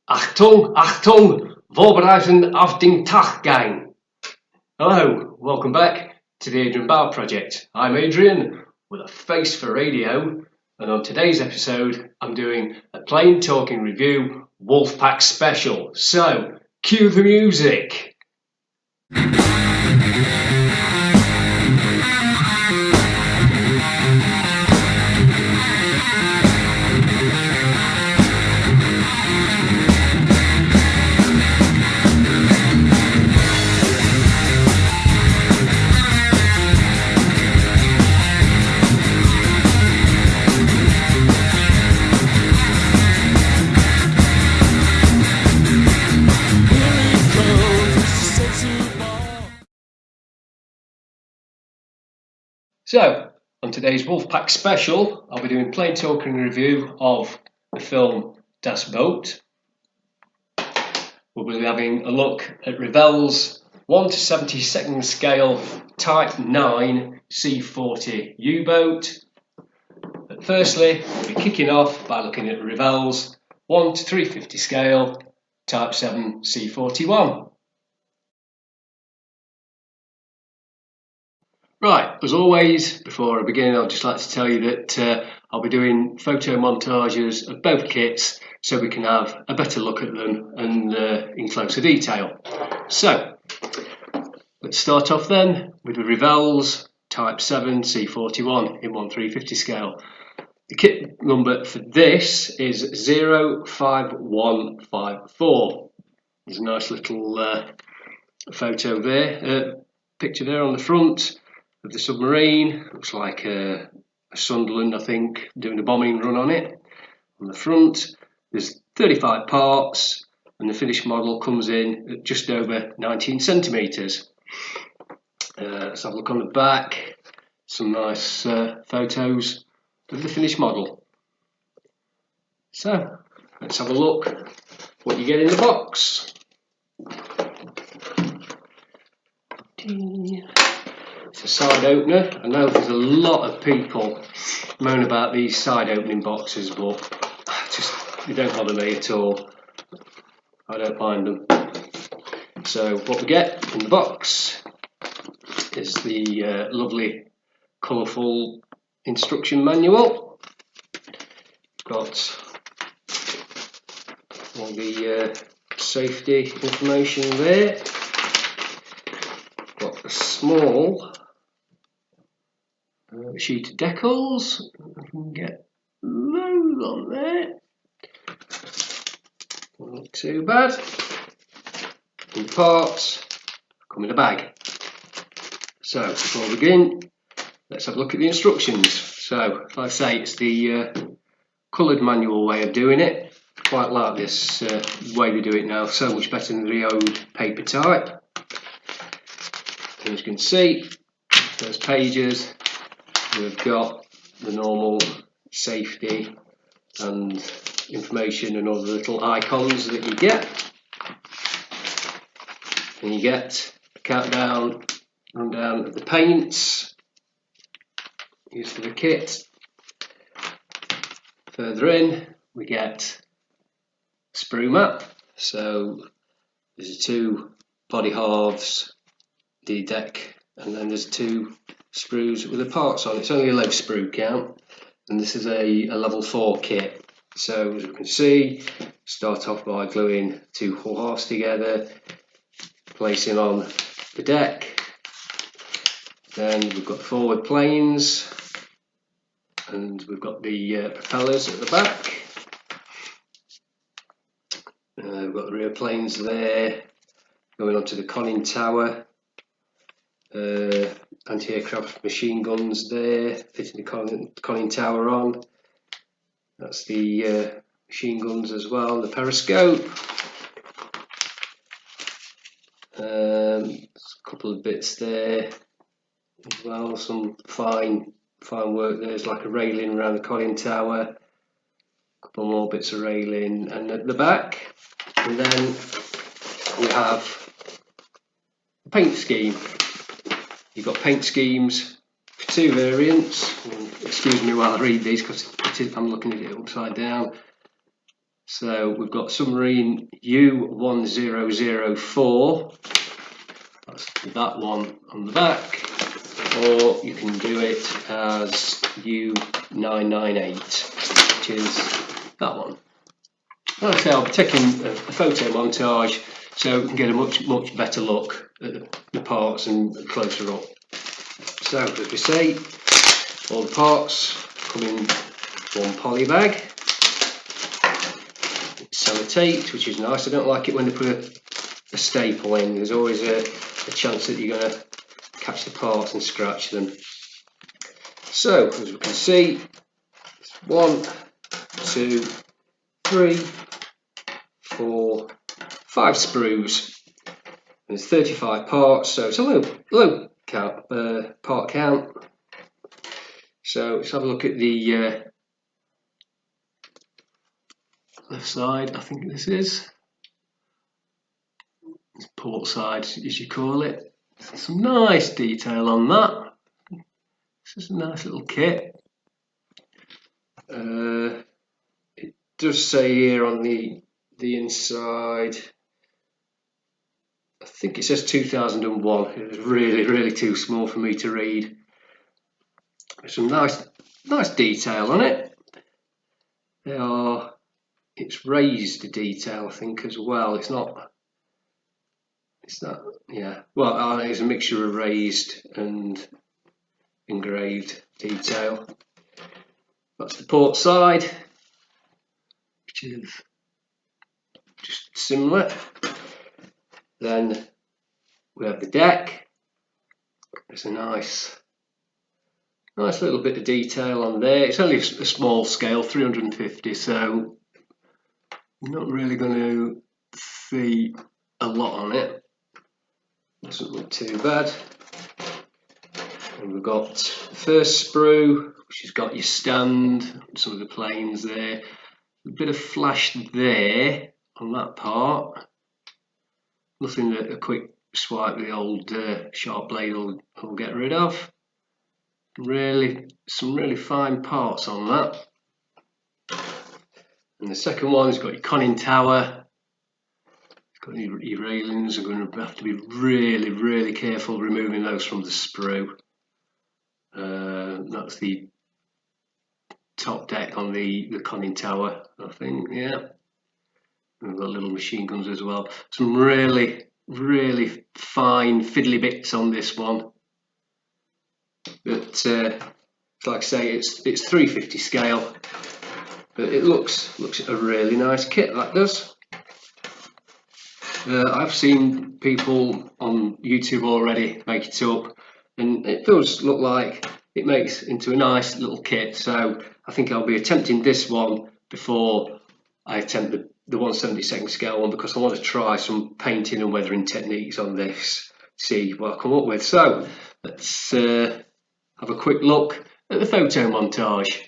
Achtung, Achtung, voorbereiden auf den Taggang. Hello, welcome back to the Adrian project. I'm Adrian with a face for radio, and on today's episode I'm doing a plain talking review Wolfpack special. So, cue the music. So, on today's Wolfpack special, I'll be doing plain talking review of the film Das Boot. We'll be having a look at Revell's 1:72 scale Type IX C40 U-boat. But firstly, we'll be kicking off by looking at Revell's 1:350 scale Type VII C41. Right, as always, before I begin, I'd just like to tell you that I'll be doing photo montages of both kits so we can have a better look at them and in closer detail. So, let's start off then with the Revell's Type VII C41 in 1:350 scale. The kit number for this is 05154. There's a nice little photo there, picture there on the front of the submarine. Looks like a Sunderland, I think, doing a bombing run on it. On the front, there's 35 parts, and the finished model comes in at just over 19 centimetres. Let's have a look on the back. Some nice photos of the finished model. So, let's have a look what you get in the box. It's a side opener. I know there's a lot of people moan about these side opening boxes, but they don't bother me at all. I don't mind them. So what we get in the box is the lovely colourful instruction manual. Got all the safety information there. Got a small sheet of decals. I can get those on there. Not too bad. And the parts come in a bag. So before we begin, let's have a look at the instructions. So, like I say, it's the coloured manual way of doing it. Quite like this way they do it now, so much better than the old paper type. As you can see, those pages, we've got the normal safety and information and all the little icons that you get. And you get a countdown, rundown of the paints used for the kit. Further in, we get a sprue map. So there's two body halves, the deck, and then there's two sprues with the parts on. It's only a low sprue count, and this is a level 4 kit. So as you can see, start off by gluing two hull halves together, placing on the deck. Then we've got forward planes, and we've got the propellers at the back. We've got the rear planes there, going onto the conning tower. Anti-aircraft machine guns there, fitting the conning tower on. That's the machine guns as well, the periscope. A couple of bits there as well, some fine work. There's like a railing around the conning tower, a couple more bits of railing, and at the back, and then we have the paint scheme. You've got paint schemes for two variants. Excuse me while I read these because I'm looking at it upside down. So we've got submarine U-1004, that's that one on the back, or you can do it as U-998, which is that one. Like I say, I'll be taking a photo montage so we can get a much better look at the parts and closer up. So as we say, all the parts come in one poly bag. It's sellotaped, which is nice. I don't like it when they put a staple in. There's always a chance that you're going to catch the parts and scratch them. So as we can see, it's 1, 2, 3, 4, 5 sprues. There's 35 parts, so it's a low count, part count. So let's have a look at the left side. I think this is port side, as you call it. Some nice detail on that. This is a nice little kit. It does say here on the inside, I think it says 2001. It was really too small for me to read. There's some nice detail on it. It's raised detail, I think, as well. It's not, yeah. Well, it's a mixture of raised and engraved detail. That's the port side, which is just similar. Then we have the deck. There's a nice little bit of detail on there. It's only a small scale, 350, so you're not really going to see a lot on it. Doesn't look too bad. And we've got the first sprue, which has got your stand, some of the planes there. A bit of flash there on that part. Nothing that a quick swipe with the old sharp blade will get rid of. Some really fine parts on that. And the second one's got your conning tower. It's got your railings. You're going to have to be really careful removing those from the sprue. That's the top deck on the conning tower, I think. Yeah. We've got little machine guns as well. Some really fine fiddly bits on this one. But like I say, it's 350 scale, but it looks a really nice kit, that does. I've seen people on YouTube already make it up, and it does look like it makes into a nice little kit. So I think I'll be attempting this one before I attempt the 1/72 scale one, because I want to try some painting and weathering techniques on this, see what I come up with. So let's have a quick look at the photo montage.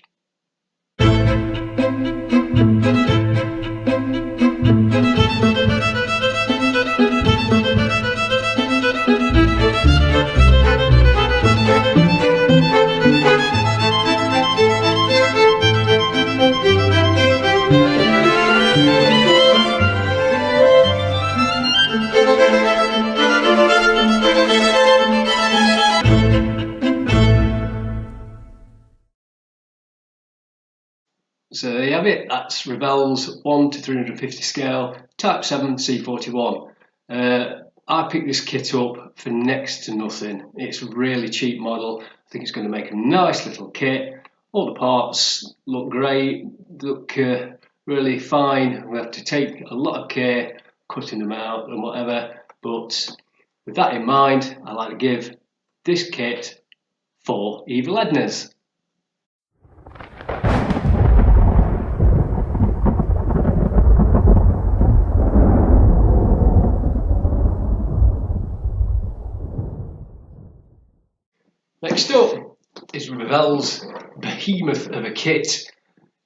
So there you have it. That's Revell's 1:350 scale Type VII C41. I picked this kit up for next to nothing. It's a really cheap model. I think it's going to make a nice little kit. All the parts look great, look really fine. We have to take a lot of care cutting them out and whatever, but with that in mind, I like to give this kit 4 Evil Ednas. Next up is Revell's behemoth of a kit.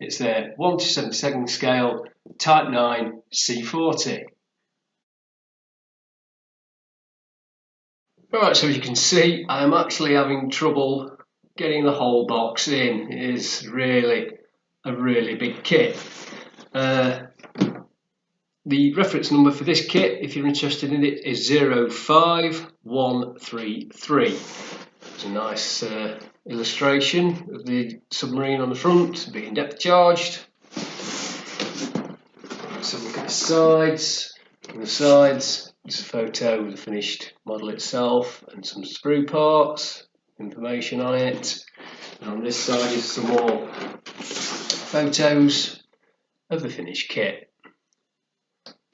It's their 1/72 scale Type IX C40. Right, so as you can see, I'm actually having trouble getting the whole box in. It is really a really big kit. the reference number for this kit, if you're interested in it, is 05133. It's a nice illustration of the submarine on the front being depth charged. Let's have a look at the sides. On the sides, it's a photo of the finished model itself and some sprue parts, information on it. And on this side is some more photos of the finished kit.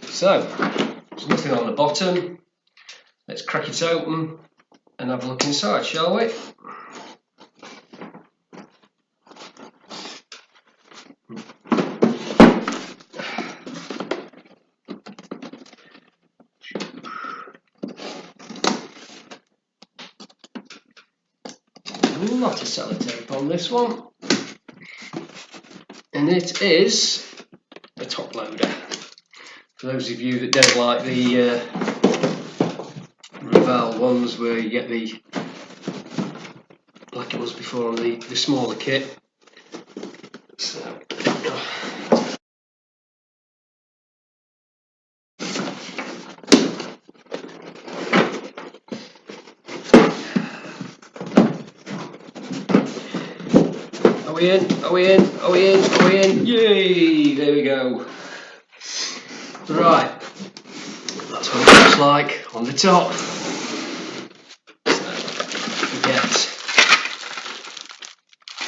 So, there's nothing on the bottom. Let's crack it open and have a look inside, shall we? A lot of sellotape on this one, and it is a top loader. For those of you that don't like the Revell ones where you get the, like it was before on the smaller kit. So, are we in? Are we in? Are we in? Are we in? Yay! There we go. Right, that's what it looks like on the top. So, we get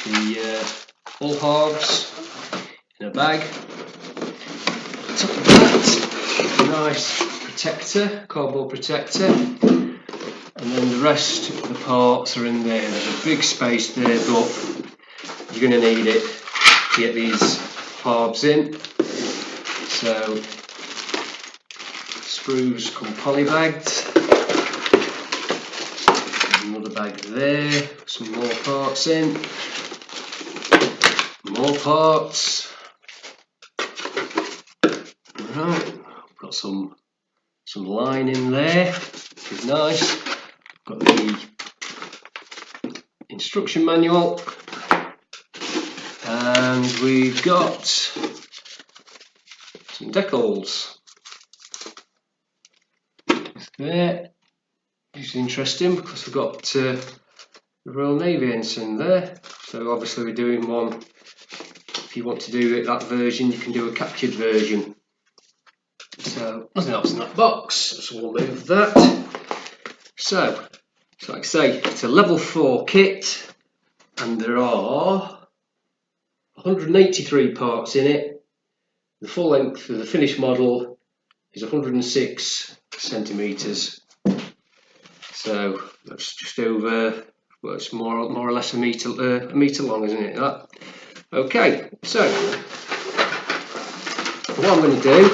the all halves in a bag. On top of that, a nice protector, cardboard protector, and then the rest of the parts are in there. There's a big space there, but you're going to need it to get these halves in. So, sprues come polybagged. Another bag there, some more parts in. More parts. Right, got some line in there, which is nice. Got the instruction manual, and we've got some decals there, which is interesting because we've got the Royal Navy ensign there. So obviously we're doing one. If you want to do it that version, you can do a captured version. So nothing else in that box, so we'll move that. So like I say, it's a level 4 kit, and there are 183 parts in it. The full length of the finished model is 106 centimetres. So that's just over, well, it's more or less a metre long, isn't it? That. Okay, so what I'm going to do,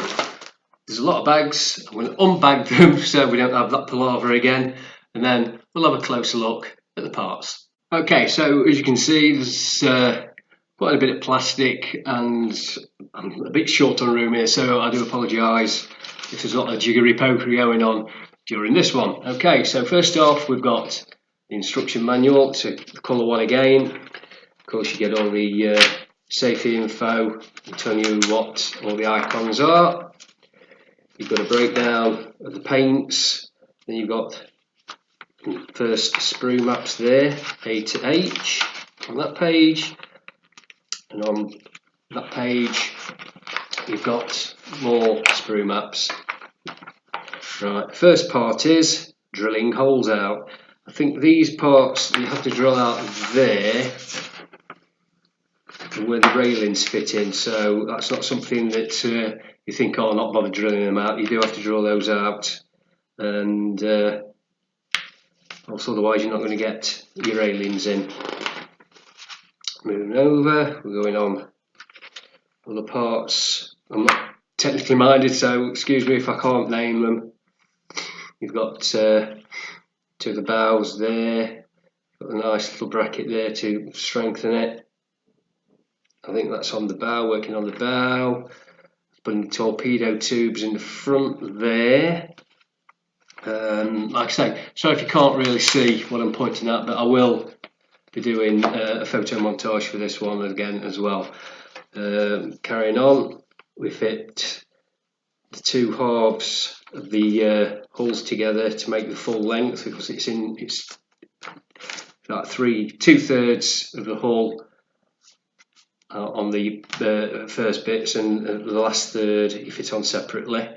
there's a lot of bags, I'm going to unbag them so we don't have that palaver again, and then we'll have a closer look at the parts. Okay, so as you can see, there's quite a bit of plastic, and I'm a bit short on room here, so I do apologise if there's a lot of jiggery pokery going on during this one. Okay, so first off, we've got the instruction manual, so the colour one again. Of course, you get all the safety info, telling you what all the icons are. You've got a breakdown of the paints, then you've got first sprue maps there, A to H on that page, and on that page you've got more sprue maps. Right, first part is drilling holes out. I think these parts you have to drill out there where the railings fit in, so that's not something that you think, oh, not bother drilling them out. You do have to drill those out, and also otherwise you're not going to get your railings in. Moving over, we're going on other parts. I'm not technically minded, so excuse me if I can't name them. You've got two of the bows there, got a nice little bracket there to strengthen it. I think that's on the bow, working on the bow. Putting the torpedo tubes in the front there. Like I say, sorry if you can't really see what I'm pointing at, but I will be doing a photo montage for this one again as well. Carrying on, we fit the two halves of the hulls together to make the full length, because it's like 2/3 of the hull on the first bits, and the last third you fit on separately.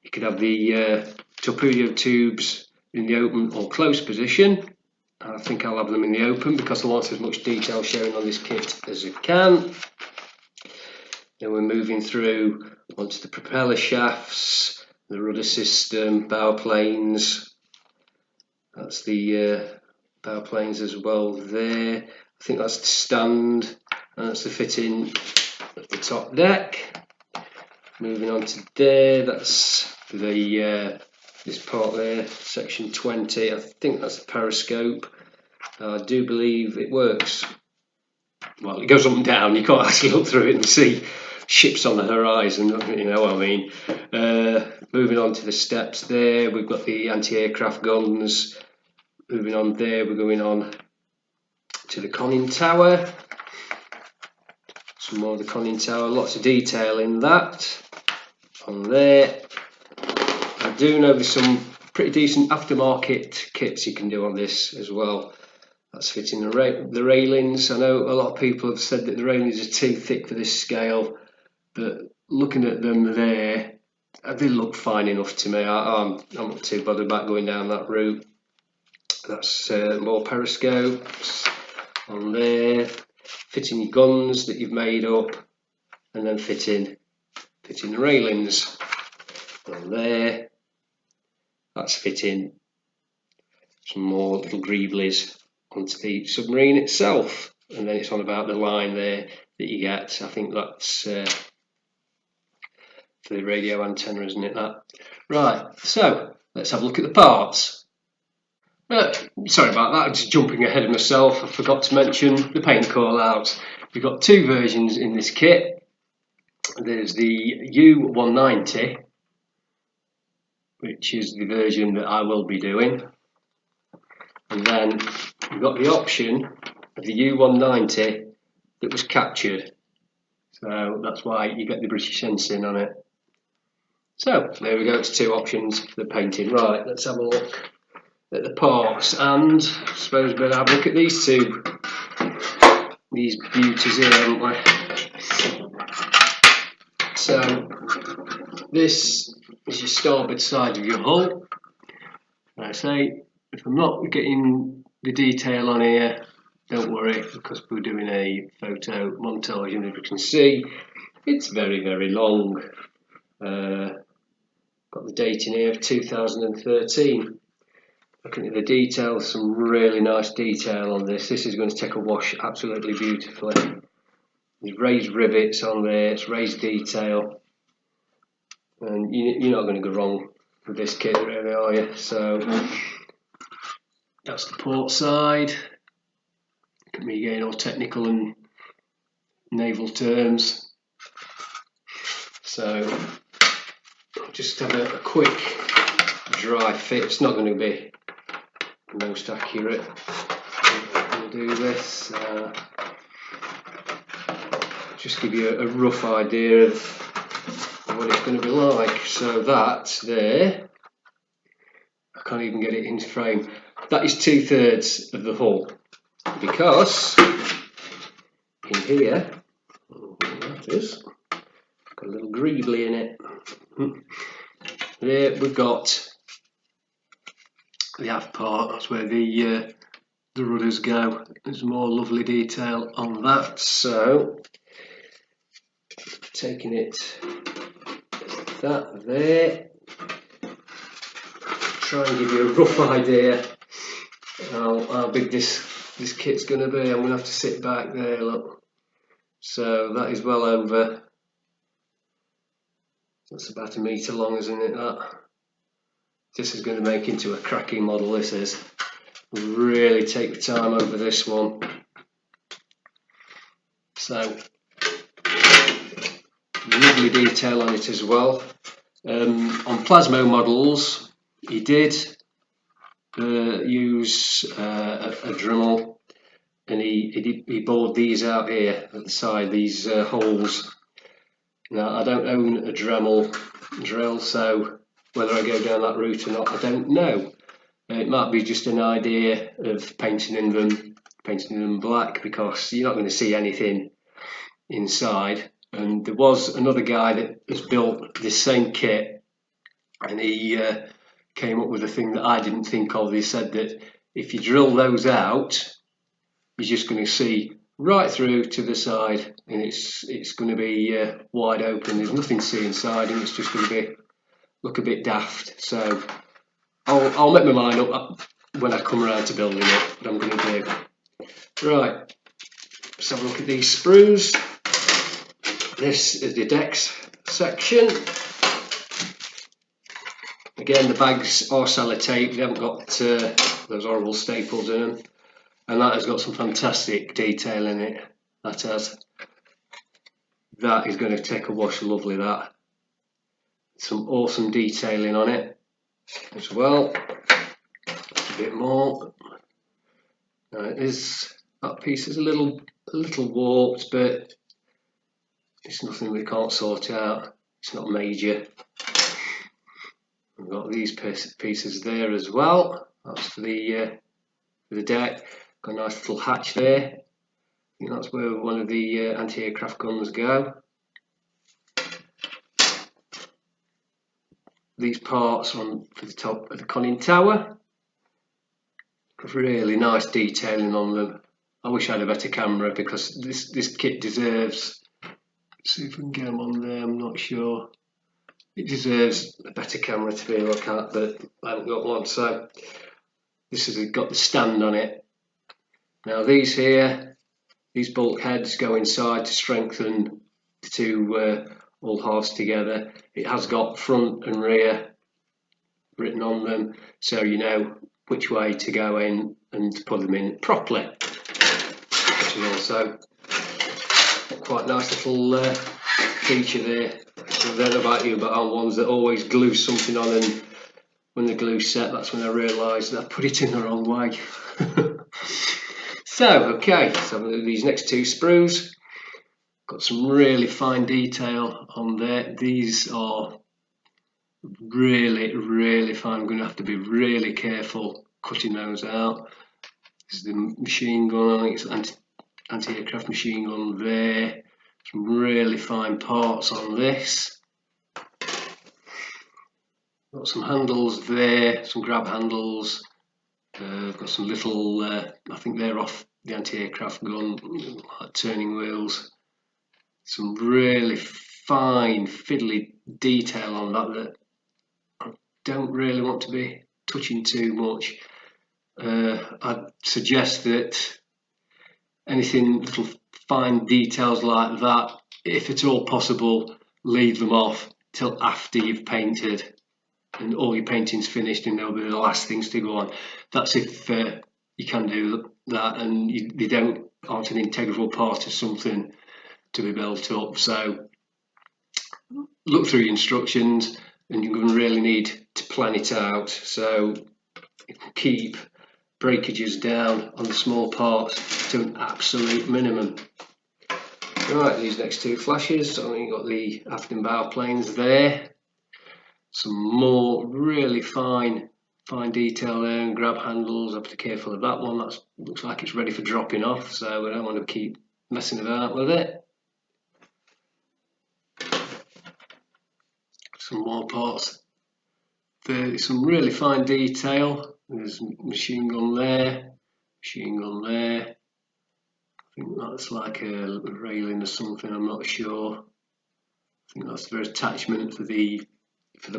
You could have the torpedo tubes in the open or close position. I think I'll have them in the open because I want as much detail shown on this kit as I can. Then we're moving through onto the propeller shafts, the rudder system, bow planes. That's the bow planes as well there. I think that's the stand, and that's the fitting of the top deck. Moving on to there, that's the this part there, section 20. I think that's the periscope. I do believe it works. Well, it goes up and down. You can't actually look through it and see ships on the horizon, you know what I mean. Moving on to the steps there, we've got the anti-aircraft guns. Moving on there, we're going on to the conning tower. Some more of the conning tower, lots of detail in that. On there, I do know there's some pretty decent aftermarket kits you can do on this as well. That's fitting the railings. I know a lot of people have said that the railings are too thick for this scale, but looking at them there, they look fine enough to me. I'm not too bothered about going down that route. That's more periscopes on there. Fitting your guns that you've made up, and then fitting the railings on there. That's fitting some more little greeblies onto the submarine itself, and then it's on about the line there that you get. I think that's for the radio antenna, isn't it, that? Right, so let's have a look at the parts. Sorry about that, I'm just jumping ahead of myself. I forgot to mention the paint call out. We've got two versions in this kit. There's the U-190, which is the version that I will be doing, and then we've got the option of the U-190 that was captured, so that's why you get the British ensign on it. So there we go, it's two options for the painting. Right, let's have a look at the parts, and I suppose we'll have a look at these beauties here, haven't we? So this is your starboard side of your hull. Like I say, if I'm not getting the detail on here, don't worry, because we're doing a photo montage, and as you can see, it's very, very long. Got the date in here of 2013. Looking at the detail, some really nice detail on this. This is going to take a wash absolutely beautifully. There's raised rivets on there, it's raised detail, and you're not going to go wrong with this kit, really, are you? So that's the port side. Look at me getting all technical and naval terms. So I'll just have a quick dry fit. It's not going to be the most accurate. We'll do this. Just give you a rough idea of what it's going to be like. So that there, I can't even get it into frame. That is 2/3 of the hull, because in here, that is, got a little greebly in it. There we've got the aft part. That's where the rudders go. There's more lovely detail on that. So taking it that there, try and give you a rough idea how big this kit's going to be. I'm going to have to sit back there, look. So that is well over, that's about 1 metre long, isn't it, that? This is going to make into a cracking model, this is. Really take the time over this one. So lovely detail on it as well. On Plasmo models, he did use a Dremel, and he bored these out here at the side, these holes. Now I don't own a Dremel drill, so whether I go down that route or not, I don't know. It might be just an idea of painting them black, because you're not going to see anything inside. And there was another guy that has built this same kit, and he came up with a thing that I didn't think of. He said that if you drill those out, you're just going to see right through to the side, and it's going to be wide open. There's nothing to see inside, and it's just going to look a bit daft. So I'll make my mind up when I come around to building it what I'm going to do. Right, let's have a look at these sprues. This is the decks section. Again, the bags are sellotape, they haven't got those horrible staples in them, and that has got some fantastic detail in it. That is going to take a wash, lovely that. Some awesome detailing on it as well. A bit more. Now that piece is a little warped, but it's nothing we can't sort out. It's not major. We've got these pieces there as well. That's for the deck. Got a nice little hatch there. I think that's where one of the anti-aircraft guns go. These parts on for the top of the conning tower. Really nice detailing on them. I wish I had a better camera, because this kit deserves. Let's see if we can get them on there. I'm not sure. It deserves a better camera to be able to look at, but I haven't got one. So this has got the stand on it. Now these bulkheads go inside to strengthen the two all halves together. It has got front and rear written on them, so you know which way to go in and to put them in properly. Which is also a quite nice little feature there. I don't know about you, but I'm ones that always glue something on, and when the glue's set, that's when I realise that I put it in the wrong way. So these next two sprues, got some really fine detail on there. These are really fine. I'm going to have to be really careful cutting those out. This is the machine gun, I think it's anti-aircraft machine gun there. Some really fine parts on this. Got some handles there, some grab handles. I've got some little, I think they're off the anti-aircraft gun, like turning wheels. Some really fine fiddly detail on that I don't really want to be touching too much. I'd suggest that anything, little fine details like that, if at all possible, leave them off till after you've painted and all your painting's finished, and they'll be the last things to go on. That's if you can do that and they aren't an integral part of something to be built up. So look through your instructions, and you're going to really need to plan it out. So keep breakages down on the small parts to an absolute minimum. Right, these next two flashes, so you've got the aft and bow planes there. Some more really fine detail there, and grab handles. I have to be careful of that one. That looks like it's ready for dropping off, so I don't want to keep messing about with it. Some more parts. There's some really fine detail. There's machine gun there, machine gun there. I think that's like a railing or something, I'm not sure. I think that's their attachment for the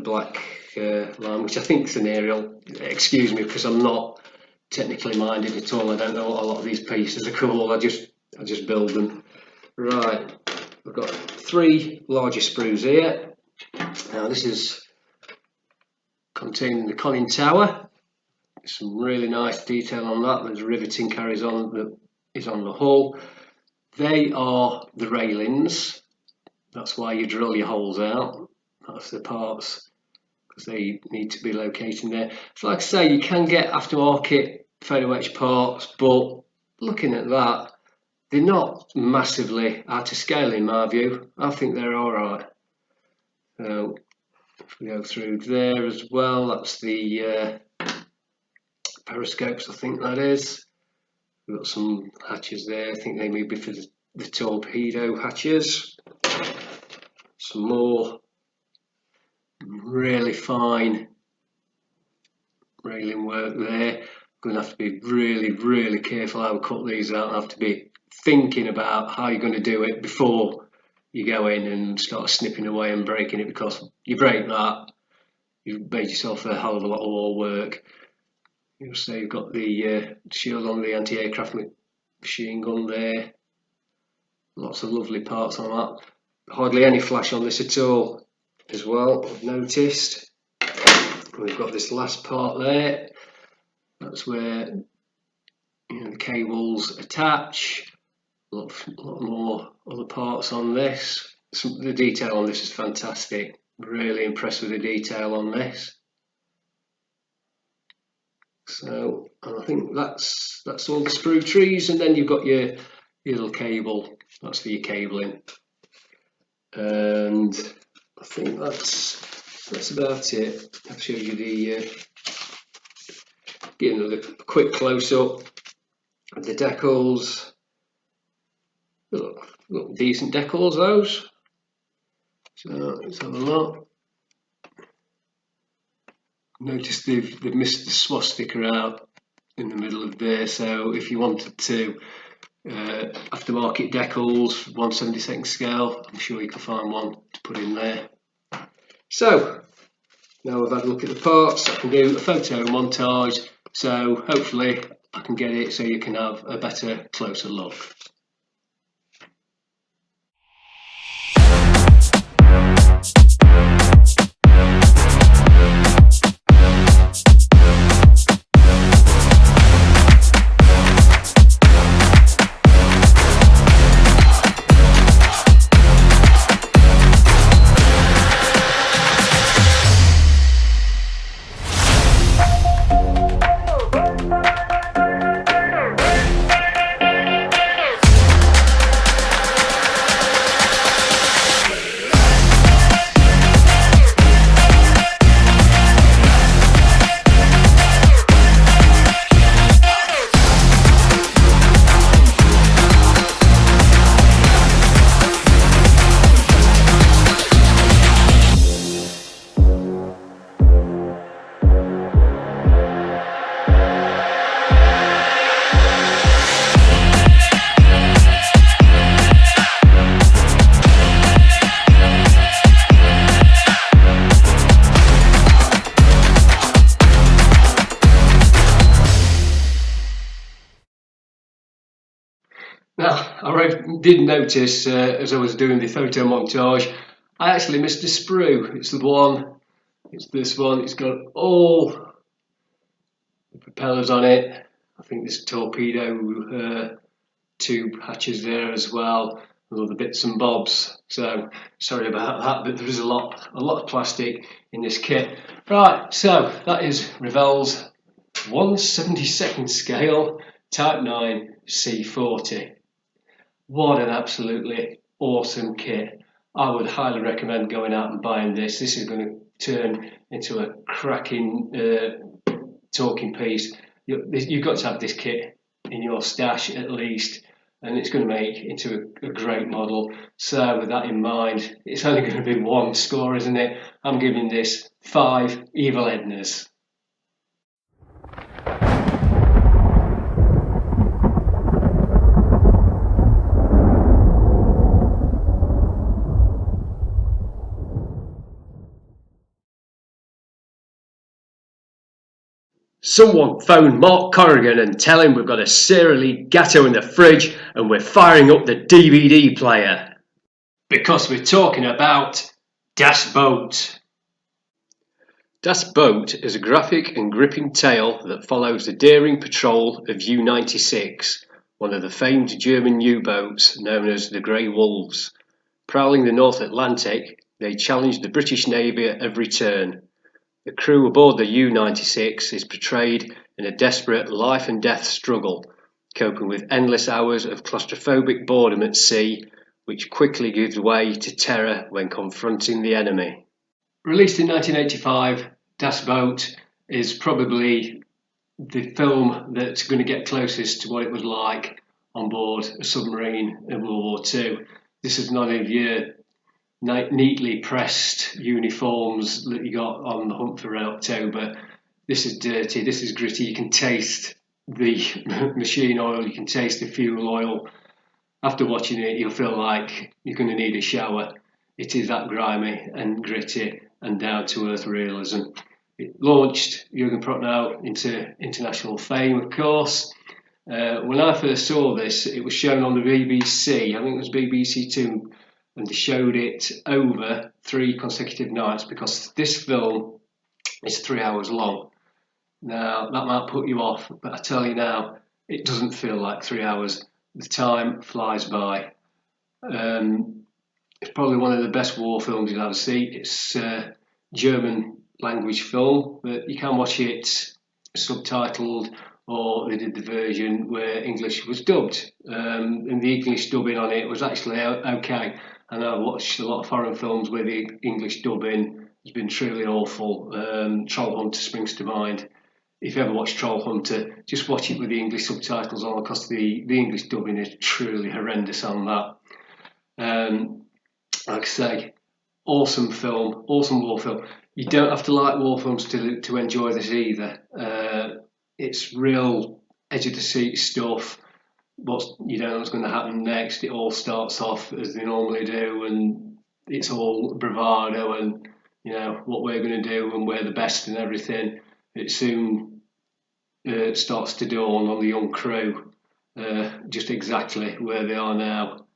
black line, which I think is an aerial. Excuse me, because I'm not technically minded at all. I don't know what a lot of these pieces are called. I just build them. Right, we've got 3 larger sprues here. Now this is containing the conning tower. Some really nice detail on that. There's riveting carries on that is on the hull. They are the railings. That's why you drill your holes out. That's the parts, because they need to be located there. So like I say, you can get aftermarket photo etch parts, but looking at that, they're not massively out of scale in my view. I think they're alright. So If we go through there as well, that's the periscopes, I think that is. We've got some hatches there, I think they may be for the torpedo hatches. Some more really fine railing work there. I'm going to have to be really careful how I cut these out. I have to be thinking about how you're going to do it before you go in and start snipping away and breaking it, because you break that, you've made yourself a hell of a lot of more work. You'll see you've got the shield on the anti-aircraft machine gun there. Lots of lovely parts on that. Hardly any flash on this at all as well, I've noticed. We've got this last part there. That's where the cables attach. A lot more other parts on this. The detail on this is fantastic. Really impressed with the detail on this. So I think that's all the sprue trees, and then you've got your little cable. That's for your cabling, and I think that's about it. I'll show you get another quick close up of the decals. Look decent decals, those. So let's have a look. Notice they've missed the swastika out in the middle of there, so if you wanted to aftermarket decals 1/72 scale, I'm sure you can find one to put in there. So now I've had a look at the parts, I can do a photo montage, so hopefully I can get it so you can have a better, closer look. Now, I did notice as I was doing the photo montage, I actually missed a sprue. It's this one, it's got all the propellers on it. I think this torpedo tube hatches there as well, and other bits and bobs. So sorry about that, but there is a lot of plastic in this kit. Right, so that is Revell's 1/72 scale Type IX C40. What an absolutely awesome kit. I would highly recommend going out and buying this. This is going to turn into a cracking talking piece. You've got to have this kit in your stash at least, and it's going to make into a great model. So with that in mind, it's only going to be one score, isn't it? I'm giving this 5 Evil Ednas. Someone phone Mark Corrigan and tell him we've got a Sierra League Gatto in the fridge and we're firing up the DVD player. Because we're talking about Das Boot. Das Boot is a graphic and gripping tale that follows the daring patrol of U-96, one of the famed German U-boats known as the Grey Wolves. Prowling the North Atlantic, they challenged the British Navy at every turn. The crew aboard the U-96 is portrayed in a desperate life and death struggle, coping with endless hours of claustrophobic boredom at sea, which quickly gives way to terror when confronting the enemy. Released in 1985, Das Boot is probably the film that's going to get closest to what it was like on board a submarine in World War II. This is none of your neatly pressed uniforms that you got on the Hunt for Red October. This is dirty, this is gritty. You can taste the machine oil, you can taste the fuel oil. After watching it, you'll feel like you're going to need a shower. It is that grimy and gritty and down-to-earth realism. It launched Jürgen Prochnow into international fame, of course. When I first saw this, it was shown on the BBC, I think it was BBC Two, and they showed it over 3 consecutive nights because this film is 3 hours long. Now, that might put you off, but I tell you now, it doesn't feel like 3 hours. The time flies by. It's probably one of the best war films you'll ever see. It's a German language film, but you can watch it subtitled, or they did the version where English was dubbed. And the English dubbing on it was actually okay. And I've watched a lot of foreign films where the English dubbing has been truly awful. Troll Hunter springs to mind. If you ever watch Troll Hunter, just watch it with the English subtitles on, because the English dubbing is truly horrendous on that. Like I say, awesome film, awesome war film. You don't have to like war films to enjoy this either. It's real edge of the seat stuff. You don't know what's going to happen next. It all starts off as they normally do, and it's all bravado and what we're going to do and we're the best and everything. It soon starts to dawn on the young crew just exactly where they are now,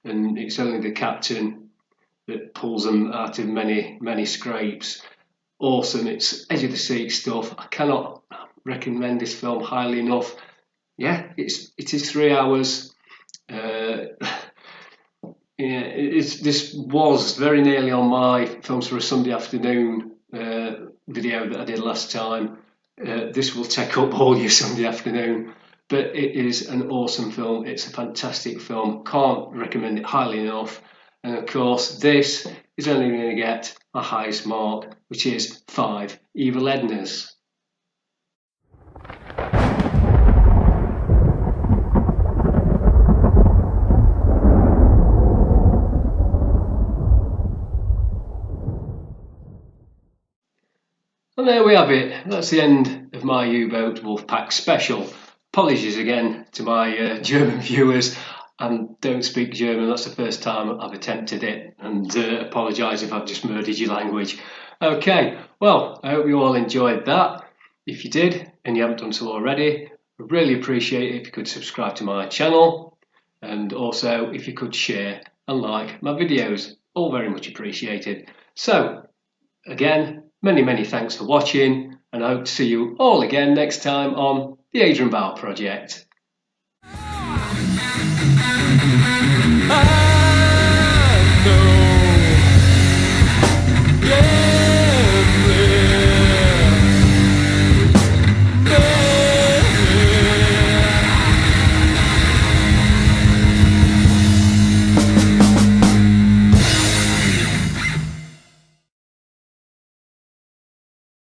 and it's only the captain that pulls them out of many scrapes. Awesome. It's edge of the seat stuff. I cannot recommend this film highly enough. Yeah, it is 3 hours. This was very nearly on my Films for a Sunday Afternoon video that I did last time. This will take up all your Sunday afternoon, but it is an awesome film. It's a fantastic film. Can't recommend it highly enough. And of course, this is only going to get my highest mark, which is 5 Evil Ednas. And there we have it. That's the end of my U-boat Wolfpack special. Apologies again to my German viewers. And don't speak German, that's the first time I've attempted it, and apologise if I've just murdered your language. Okay, well, I hope you all enjoyed that. If you did, and you haven't done so already, I'd really appreciate it if you could subscribe to my channel, and also if you could share and like my videos, all very much appreciated. So, again, many thanks for watching, and I hope to see you all again next time on the Adrian Project.